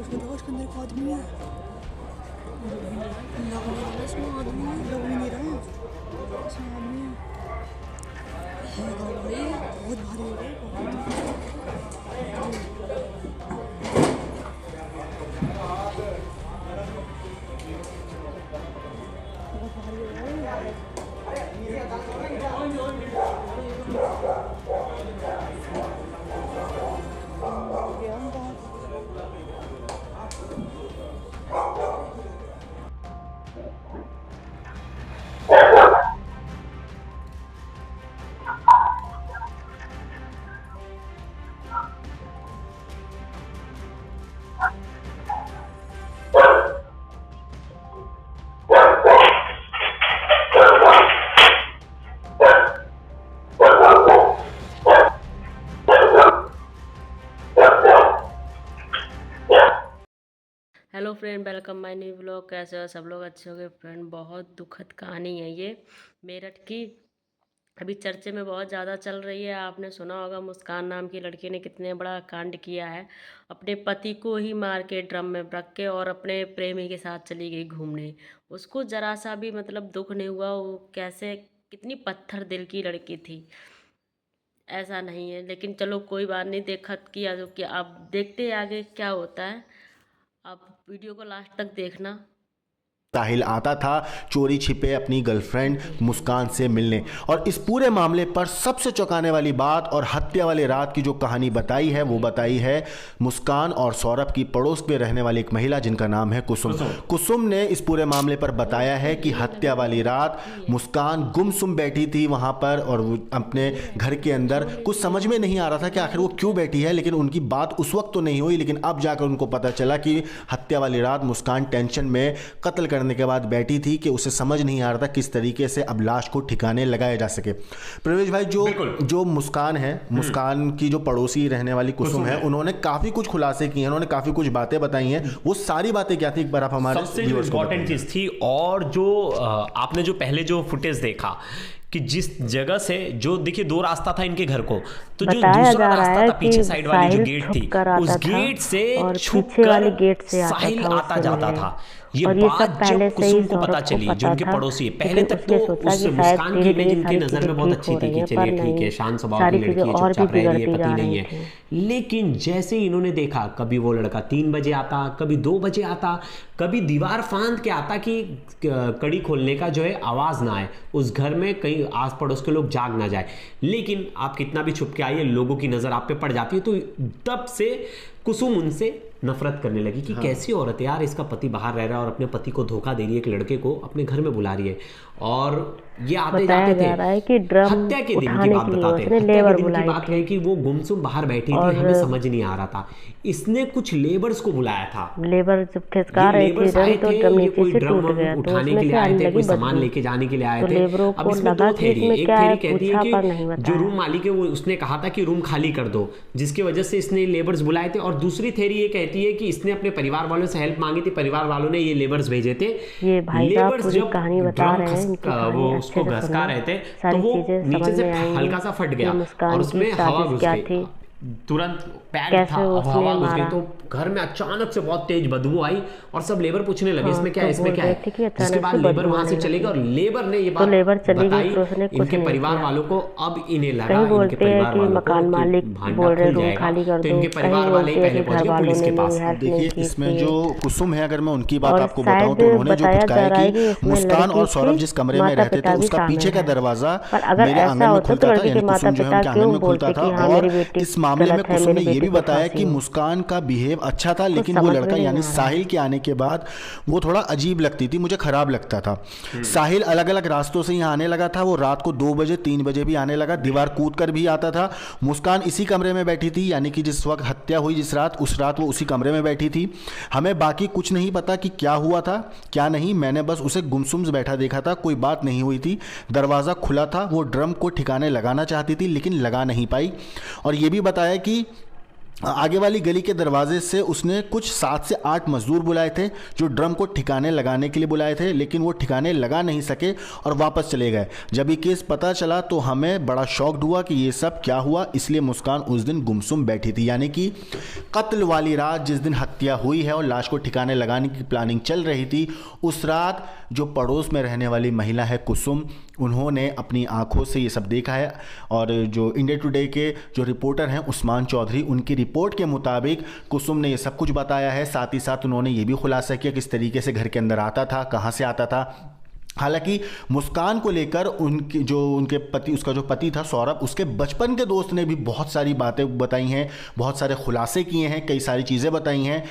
उसके अंदर एक आदमी है। लग नहीं रहा इसमें आदमी है, लग भी नहीं रहा इसमें आदमी है भाई, बहुत भारी हो गया, बहुत भारी हो गया। Hello friend, welcome my new blog. कैसे हो सब लोग? अच्छे हो गए फ्रेंड। बहुत दुखद कहानी है ये मेरठ की। अभी चर्चे में बहुत ज़्यादा चल रही है। आपने सुना होगा मुस्कान नाम की लड़की ने कितने बड़ा कांड किया है। अपने पति को ही मार के ड्रम में रख के और अपने प्रेमी के साथ चली गई घूमने। उसको ज़रा सा भी मतलब दुख नहीं हुआ। वो कैसे, कितनी पत्थर दिल की लड़की थी। ऐसा नहीं है, लेकिन चलो कोई बात नहीं। देखत किया जो कि अब देखते हैं आगे क्या होता है। आप वीडियो को लास्ट तक देखना। साहिल आता था चोरी छिपे अपनी गर्लफ्रेंड मुस्कान से मिलने, और इस पूरे मामले पर सबसे चौंकाने वाली बात और हत्या वाली रात की जो कहानी बताई है वो बताई है मुस्कान और सौरभ की पड़ोस में रहने वाली एक महिला जिनका नाम है कुसुम। कुसुम ने इस पूरे मामले पर बताया है कि हत्या वाली रात मुस्कान गुमसुम बैठी थी वहाँ पर, और वो अपने घर के अंदर कुछ समझ में नहीं आ रहा था कि आखिर वो क्यों बैठी है। लेकिन उनकी बात उस वक्त तो नहीं हुई, लेकिन अब जाकर उनको पता चला कि हत्या वाली रात मुस्कान टेंशन में कत्ल करने के बाद बैठी थी कि उसे समझ नहीं आ रहा था किस तरीके से अब लाश को ठिकाने लगाया जा सके। प्रवेश भाई, जो मुस्कान है, मुस्कान की जो पड़ोसी रहने वाली कुसुम है, उन्होंने काफी कुछ खुलासे किए हैं, उन्होंने काफी कुछ बातें बताई हैं। वो सारी बातें क्या थी, एक बार आप हमारे सबसे जो इम्पोर्टेंट चीज थी, और जो आपने जो पहले जो फुटेज देखा कि जिस जगह से जो देखिए दो रास्ता था इनके घर को, तो जो दूसरा रास्ता था पीछे साइड वाली जो गेट थी, उस गेट से छुपकर साहिल आता जाता था। ये बात जब कुसुम को पता चली, जो उनके पड़ोसी है, पहले तक तो उस मुस्कान की इमेज उनकी नजर में बहुत अच्छी थी कि चलिए ठीक है, शांत स्वभाव की लड़की है, चुपचाप रह रही है, पति नहीं है। लेकिन जैसे ही इन्होंने देखा, कभी वो लड़का 3 बजे आता, कभी 2 बजे आता, कभी दीवार फांद के आता कि कड़ी खोलने का जो है आवाज ना आए, उस घर में कहीं आस पड़ोस के लोग जाग ना जाए। लेकिन आप कितना भी छुप के आइए, लोगों की नजर आप पे पड़ जाती है। तो तब से कुसुम उनसे नफरत करने लगी कि कैसी औरत है यार, इसका पति बाहर रह रहा है और अपने पति को धोखा दे रही है, एक लड़के को अपने घर में बुला रही है। और ये आते जाते थे हत्या के दिन की बात बताते हैं। हत्या के दिन की बात है कि वो गुमसुम बाहर बैठी थी, हमें समझ नहीं आ रहा था। इसने कुछ लेबर्स को बुलाया था। लेबर जब खिसका रहे थे तो ड्रम नीचे से टूट गया, तो उठाने के लिए आए थे, कोई सामान लेके जाने के लिए आए थे। अब इसमें 2 थ्योरी, एक थ्योरी कहती है कि जो रूम मालिक है वो उसने कहा था कि रूम खाली कर दो, जिसकी वजह से इसने लेबर्स बुलाए थे। और दूसरी थ्योरी ये कहती है कि इसने अपने परिवार वालों से हेल्प मांगी थी, परिवार वालों ने ये लेबर्स भेजे थे। ये भाई साहब पूरी कहानी बता रहे हैं, वो उसको घसका रहे थे, तो वो नीचे से हल्का सा फट गया और उसमें हवा घुस गई। तुरंत पैड था, हवा घुस गई, तो घर में अचानक से बहुत तेज बदबू आई और सब लेबर पूछने लगे इसमें क्या है, इसमें क्या है। जिसके बाद लेबर वहां से चले गए और लेबर ने ये बात बताई इनके परिवार वालों को। अब इन्हें लगा इनके परिवार वालों को भांडा खुल जाएगा, तो इनके परिवार वाले पहले पहुंच गए पुलिस के पास। देखिए, इसमें जो कुसुम है, अगर मैं उनकी बात आपको बताऊं तो उन्होंने जो कुछ कहा है कि मुस्कान और सौरभ जिस कमरे में रहते थे उसका पीछे का दरवाजा मेरे आंगन में खुलता था, यानी कुसुम जो है उनके आंगन में खुलता था। और इस मामले में कुसुम ने ये भी बताया कि मुस्कान का बिहेव अच्छा था, लेकिन वो लड़का यानी साहिल के आने के बाद वो थोड़ा अजीब लगती थी, मुझे खराब लगता था। साहिल अलग अलग रास्तों से यहाँ आने लगा था, वो रात को 2 बजे 3 बजे भी आने लगा, दीवार कूद कर भी आता था। मुस्कान इसी कमरे में बैठी थी, यानी कि जिस वक्त हत्या हुई जिस रात, उस रात वो उसी कमरे में बैठी थी। हमें बाकी कुछ नहीं पता कि क्या हुआ था क्या नहीं, मैंने बस उसे गुमसुम बैठा देखा था, कोई बात नहीं हुई थी। दरवाज़ा खुला था, वो ड्रम को ठिकाने लगाना चाहती थी लेकिन लगा नहीं पाई। और ये भी बताया कि आगे वाली गली के दरवाजे से उसने कुछ 7 से 8 मजदूर बुलाए थे जो ड्रम को ठिकाने लगाने के लिए बुलाए थे, लेकिन वो ठिकाने लगा नहीं सके और वापस चले गए। जब ये केस पता चला तो हमें बड़ा शॉक्ड हुआ कि ये सब क्या हुआ, इसलिए मुस्कान उस दिन गुमसुम बैठी थी। यानी कि कत्ल वाली रात जिस दिन हत्या हुई है और लाश को ठिकाने लगाने की प्लानिंग चल रही थी, उस रात जो पड़ोस में रहने वाली महिला है कुसुम, उन्होंने अपनी आंखों से ये सब देखा है। और जो इंडिया टुडे के जो रिपोर्टर हैं उस्मान चौधरी, उनकी रिपोर्ट के मुताबिक कुसुम ने ये सब कुछ बताया है। साथ ही साथ उन्होंने ये भी खुलासा किया किस तरीके से घर के अंदर आता था, कहाँ से आता था। हालांकि मुस्कान को लेकर उनके पति, उसका जो पति था सौरभ, उसके बचपन के दोस्त ने भी बहुत सारी बातें बताई हैं, बहुत सारे खुलासे किए हैं, कई सारी चीज़ें बताई हैं।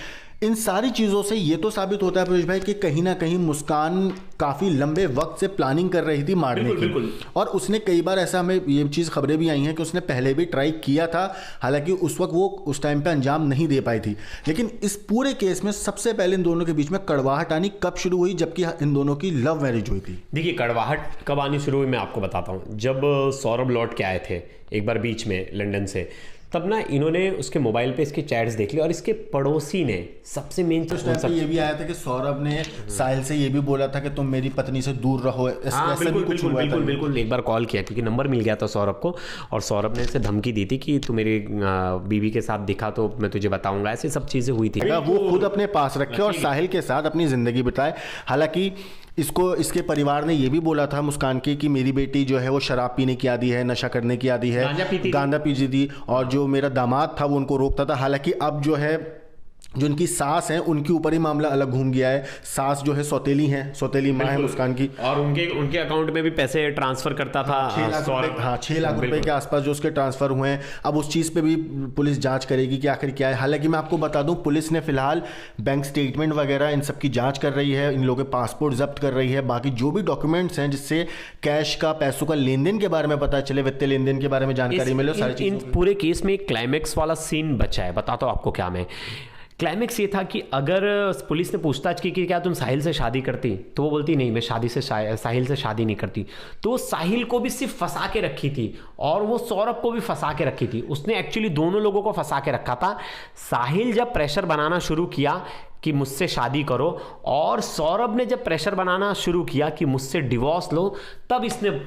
इन सारी चीज़ों से ये तो साबित होता है परेश भाई कि कहीं ना कहीं मुस्कान काफ़ी लंबे वक्त से प्लानिंग कर रही थी मारने की। और उसने कई बार, ऐसा हमें ये चीज़ खबरें भी आई हैं कि उसने पहले भी ट्राई किया था, हालांकि उस वक्त वो उस टाइम पे अंजाम नहीं दे पाई थी। लेकिन इस पूरे केस में सबसे पहले इन दोनों के बीच में कड़वाहट आनी कब शुरू हुई, जबकि इन दोनों की लव मैरिज हुई थी? देखिए, कड़वाहट कब आनी शुरू हुई मैं आपको बताता हूँ। जब सौरभ लौट के आए थे एक बार बीच में लंदन से, तब ना इन्होंने उसके मोबाइल पे इसके चैट्स देख लिए और इसके पड़ोसी ने सबसे मेन चीज ये भी आया था कि सौरभ ने साहिल से ये भी बोला था कि तुम मेरी पत्नी से दूर रहो। बिल्कुल एक बार कॉल किया क्योंकि नंबर मिल गया था सौरभ को, और सौरभ ने इसे धमकी दी थी कि तू मेरी बीवी के साथ दिखा तो मैं तुझे बताऊंगा। ऐसी सब चीजें हुई थी। वो खुद अपने पास रखे और साहिल के साथ अपनी जिंदगी बिताए। हालांकि इसके परिवार ने ये भी बोला था मुस्कान की कि मेरी बेटी जो है वो शराब पीने की आदी है, नशा करने की आदी है, गांजा पीती थी, और जो मेरा दामाद था वो उनको रोकता था। हालांकि अब जो है जो उनकी सास है उनके ऊपर ही मामला अलग घूम गया है। सास जो है सौतेली माँ है मुस्कान की, और उनके अकाउंट में भी पैसे ट्रांसफर करता था। 6 लाख रुपए के आसपास जो उसके ट्रांसफर हुए हैं। अब उस चीज़ पे भी पुलिस जांच करेगी कि आखिर क्या है। हालांकि मैं आपको बता दूं, पुलिस ने फिलहाल बैंक स्टेटमेंट वगैरह इन सब की जाँच कर रही है, इन लोगों के पासपोर्ट जब्त कर रही है। बाकी जो भी डॉक्यूमेंट्स हैं जिससे कैश का, पैसों का लेन देन के बारे में पता चले, वित्तीय लेन देन के बारे में जानकारी मिले, सारी चीज़। इन पूरे केस में एक क्लाइमेक्स वाला सीन बचा है, बताता हूँ आपको क्या। मैं क्लाइमेक्स ये था कि अगर पुलिस ने पूछताछ की कि क्या तुम साहिल से शादी करती, तो वो बोलती नहीं, मैं साहिल से शादी नहीं करती। तो साहिल को भी सिर्फ फंसा के रखी थी और वो सौरभ को भी फंसा के रखी थी। उसने एक्चुअली दोनों लोगों को फंसा के रखा था। साहिल जब प्रेशर बनाना शुरू किया कि मुझसे शादी करो, और सौरभ ने जब प्रेशर बनाना शुरू किया कि मुझसे डिवोर्स लो, तब इसने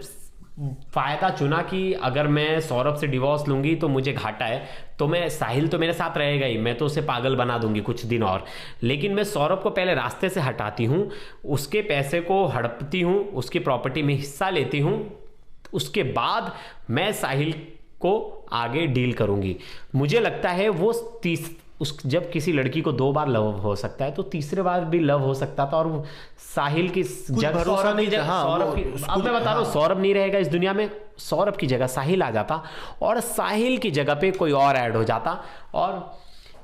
फायदा चुना कि अगर मैं सौरभ से डिवोर्स लूंगी तो मुझे घाटा है, तो मैं साहिल तो मेरे साथ रहेगा ही, मैं तो उसे पागल बना दूंगी कुछ दिन और, लेकिन मैं सौरभ को पहले रास्ते से हटाती हूँ, उसके पैसे को हड़पती हूँ, उसकी प्रॉपर्टी में हिस्सा लेती हूँ, उसके बाद मैं साहिल को आगे डील करूंगी। मुझे लगता है वो जब किसी लड़की को 2 बार लव हो सकता है तो तीसरे बार भी लव हो सकता था, और साहिल की जगह सौरभ नहीं, अब मैं बता रहा हूँ, सौरभ नहीं रहेगा इस दुनिया में, सौरभ की जगह साहिल आ जाता और साहिल की जगह पे कोई और ऐड हो जाता। और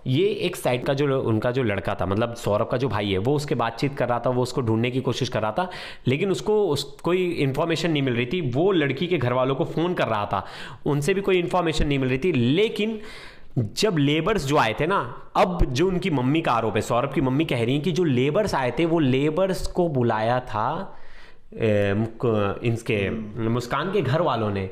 ये एक साइड का जो उनका जो लड़का था, मतलब सौरभ का जो भाई है, वो उसके बातचीत कर रहा था, वो उसको ढूंढने की कोशिश कर रहा था, लेकिन उसको कोई इन्फॉर्मेशन नहीं मिल रही थी। वो लड़की के घर वालों को फ़ोन कर रहा था, उनसे भी कोई इन्फॉर्मेशन नहीं मिल रही थी। लेकिन जब लेबर्स जो आए थे ना, अब जो उनकी मम्मी का आरोप है, सौरभ की मम्मी कह रही हैं कि जो लेबर्स आए थे वो लेबर्स को बुलाया था इनके मुस्कान के घर वालों ने,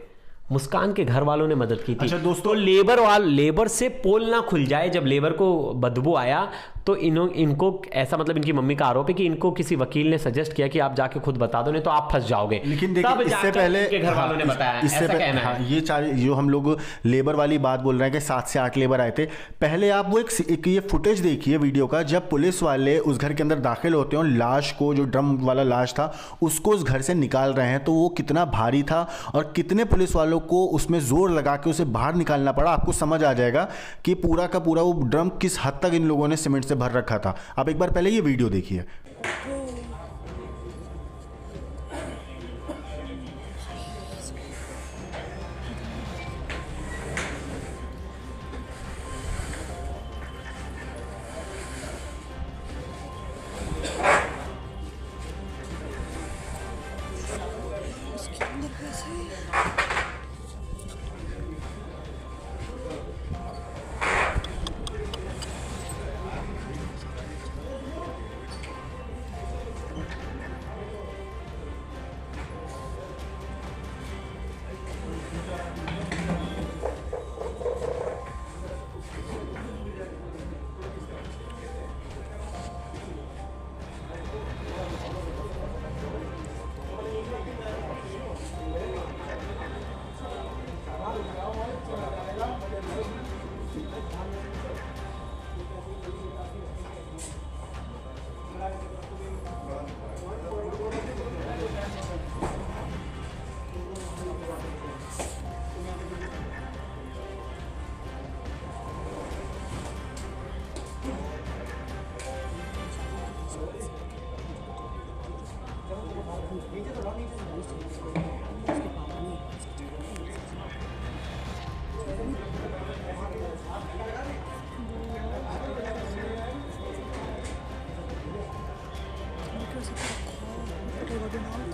मुस्कान के घर वालों ने मदद की थी। अच्छा दोस्तों, तो लेबर से पोल ना खुल जाए, जब लेबर को बदबू आया तो इनको ऐसा, मतलब इनकी मम्मी का आरोप है कि इनको किसी वकील ने सजेस्ट किया कि आप जाके खुद बता दो, नहीं तो आप फंस जाओगे। लेकिन देखिए, इससे पहले घर वालों ने बताया, इससे पहले ये जो हम लोग लेबर वाली बात बोल रहे हैं कि 7 से 8 लेबर आए थे, पहले आप वो एक ये फुटेज देखिए वीडियो का, जब पुलिस वाले उस घर के अंदर दाखिल होते हैं और लाश को, जो ड्रम वाला लाश था, उसको उस घर से निकाल रहे हैं, तो वो कितना भारी था और कितने पुलिस वालों को उसमें जोर लगा के उसे बाहर निकालना पड़ा। आपको समझ आ जाएगा कि पूरा का पूरा वो ड्रम किस हद तक इन लोगों ने सीमेंट से भर रखा था। आप एक बार पहले ये वीडियो देखिए।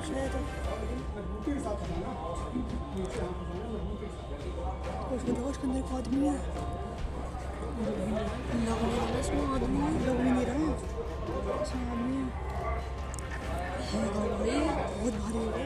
शायद उसके देखो उसके अंदर एक आदमी है, लग नहीं रहा इसमें आदमी, लग भी नहीं रहा इसमें आदमी है भाई, बहुत भारी है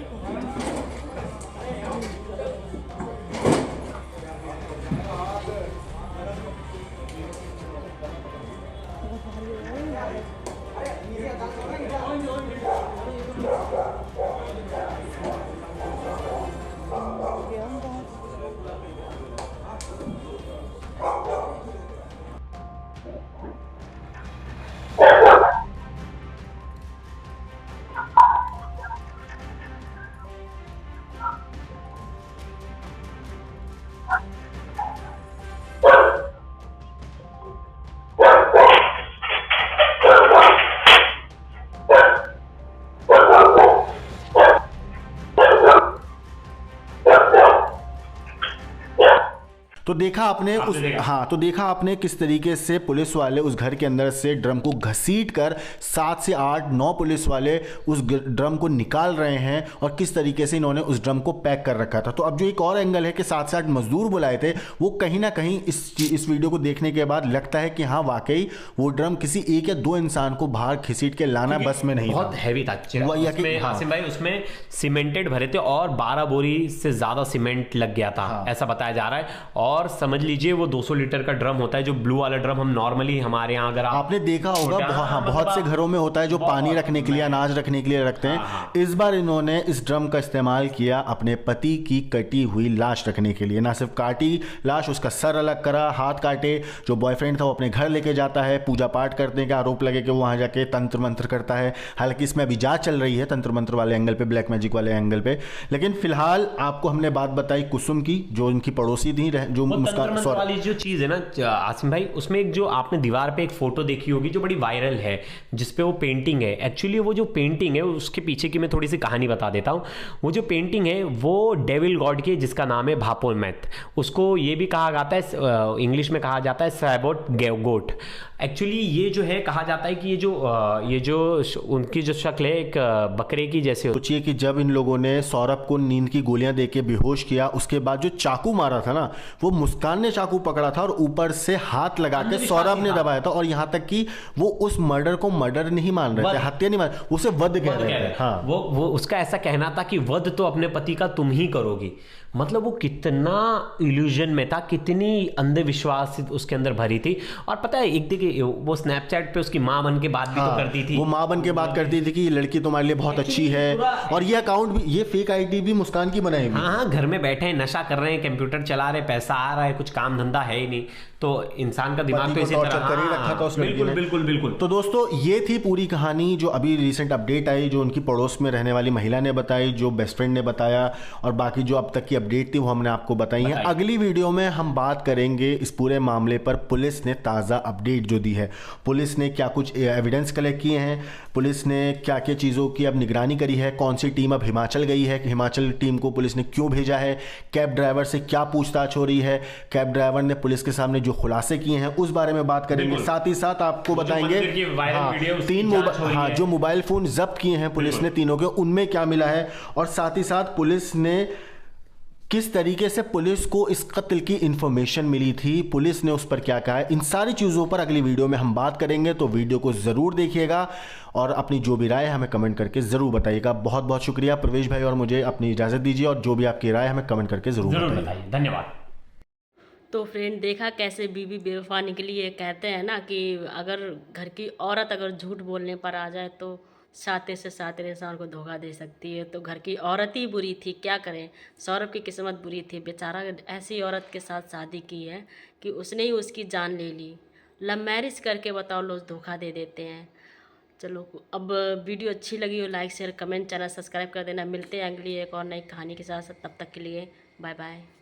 तो देखा आपने तो देखा आपने किस तरीके से पुलिस वाले उस घर के अंदर से ड्रम को घसीट कर 7 से 8 9 पुलिस वाले उस ड्रम को निकाल रहे हैं और किस तरीके से इन्होंने उस ड्रम को पैक कर रखा था। तो अब जो एक और एंगल है कि 7 से 8 मजदूर बुलाए थे, वो कहीं ना कहीं इस वीडियो को देखने के बाद लगता है कि हाँ वाकई वो ड्रम किसी एक या दो इंसान को बाहर घसीट के लाना बस में नहीं, बहुत हैवी था आसिम भाई। उसमें सीमेंटेड भरे थे और 12 बोरी से ज्यादा सीमेंट लग गया था, ऐसा बताया जा रहा है। और समझ लीजिए वो 200 लीटर का ड्रम होता है, जो ब्लू वाला ड्रम हम नॉर्मली हमारे यहाँ अगर आपने देखा होगा बहुत से घरों में होता है जो पानी रखने के लिए, अनाज रखने के लिए रखते हैं। इस बार इन्होंने इस ड्रम का इस्तेमाल किया अपने पति की कटी हुई लाश रखने के लिए। ना सिर्फ काटी लाश, उसका सर अलग करा, हाथ काटे। जो बॉयफ्रेंड था वो अपने घर लेके जाता है, पूजा पाठ करने का आरोप लगे कि वो वहां जाके तंत्र मंत्र करता है। हालांकि इसमें अभी जांच चल रही है तंत्र मंत्र वाले एंगल पे, ब्लैक मैजिक वाले एंगल पे। लेकिन फिलहाल आपको हमने बात बताई कुसुम की, जो इनकी पड़ोसी थी, जो वाली जो चीज है ना आसिम भाई, उसमें एक जो आपने दीवार पे एक फोटो देखी होगी जो बड़ी वायरल है, जिसपे वो पेंटिंग है। एक्चुअली वो जो पेंटिंग है उसके पीछे की मैं थोड़ी सी कहानी बता देता हूँ। वो जो पेंटिंग है वो डेविल गॉड की है, जिसका नाम है भापोमेथ। उसको ये भी कहा जाता है, इंग्लिश में कहा जाता है सैबोट गोट। एक्चुअली ये जो है कहा जाता है कि ये जो उनकी जो शक्ल है एक बकरे की जैसे। सोचिए कि जब इन लोगों ने सौरभ को नींद की गोलियां देके बेहोश किया, उसके बाद जो चाकू मारा था ना, वो मुस्कान ने चाकू पकड़ा था और ऊपर से हाथ लगा के सौरभ ने दबाया था। और यहां तक कि वो उस मर्डर को मर्डर नहीं मान रहे थे, हत्या नहीं मान, उसे वध कह रहे थे। हाँ, वो उसका ऐसा कहना था कि वध तो अपने पति का तुम ही करोगी। मतलब वो कितना इल्यूजन में था, कितनी अंधविश्वास उसके अंदर भरी थी। और पता है एक देखिए वो स्नैपचैट पे उसकी माँ बन के बात भी तो करती थी। वो माँ बन के बात करती थी कि ये लड़की तुम्हारे लिए बहुत अच्छी है। और ये अकाउंट भी, ये फेक आईडी भी मुस्कान की बनाई हुई। हाँ, घर में बैठे हैं, नशा कर रहे हैं, कंप्यूटर चला रहे, पैसा आ रहा है, कुछ काम धंधा है ही नहीं, तो इंसान का दिमाग तो इसी तरह कर ही रखा था उस लड़की ने। बिल्कुल। तो दोस्तों ये थी पूरी कहानी जो अभी रिसेंट अपडेट आई, जो उनकी पड़ोस में रहने वाली महिला ने बताई, जो बेस्ट फ्रेंड ने बताया, और बाकी जो अब तक की अपडेट थी वो हमने आपको बताई है। अगली वीडियो में हम बात करेंगे इस पूरे मामले पर पुलिस ने ताज़ा अपडेट जो दी है, पुलिस ने क्या कुछ एविडेंस कलेक्ट किए हैं, पुलिस ने क्या क्या चीज़ों की अब निगरानी करी है, कौन सी टीम अब हिमाचल गई है, हिमाचल टीम को पुलिस ने क्यों भेजा है, कैब ड्राइवर से क्या पूछताछ हो रही है, कैब ड्राइवर ने पुलिस के सामने जो खुलासे किए हैं उस बारे में बात करेंगे। साथ ही साथ आपको बताएंगे जो मोबाइल फोन जब्त किए हैं पुलिस ने तीनों के, उनमें क्या मिला है, और साथ ही साथ पुलिस ने किस तरीके से पुलिस को इस कत्ल की इंफॉर्मेशन मिली थी, पुलिस ने उस पर क्या कहा है। इन सारी चीज़ों पर अगली वीडियो में हम बात करेंगे, तो वीडियो को ज़रूर देखिएगा और अपनी जो भी राय है हमें कमेंट करके ज़रूर बताइएगा। बहुत बहुत शुक्रिया प्रवेश भाई, और मुझे अपनी इजाज़त दीजिए, और जो भी आपकी राय हमें कमेंट करके ज़रूर बताइए। धन्यवाद। तो फ्रेंड देखा कैसे बीवी बेवफा निकली है। कहते हैं ना कि अगर घर की औरत अगर झूठ बोलने पर आ जाए तो साते से साते इंसान को धोखा दे सकती है। तो घर की औरत ही बुरी थी, क्या करें, सौरभ की किस्मत बुरी थी बेचारा, ऐसी औरत के साथ शादी की है कि उसने ही उसकी जान ले ली। लव मैरिज करके बताओ लोग धोखा दे देते हैं। चलो अब वीडियो अच्छी लगी हो like share comment channel subscribe कर देना। मिलते हैं अगली एक और नई कहानी के साथ, तब तक के लिए बाय बाय।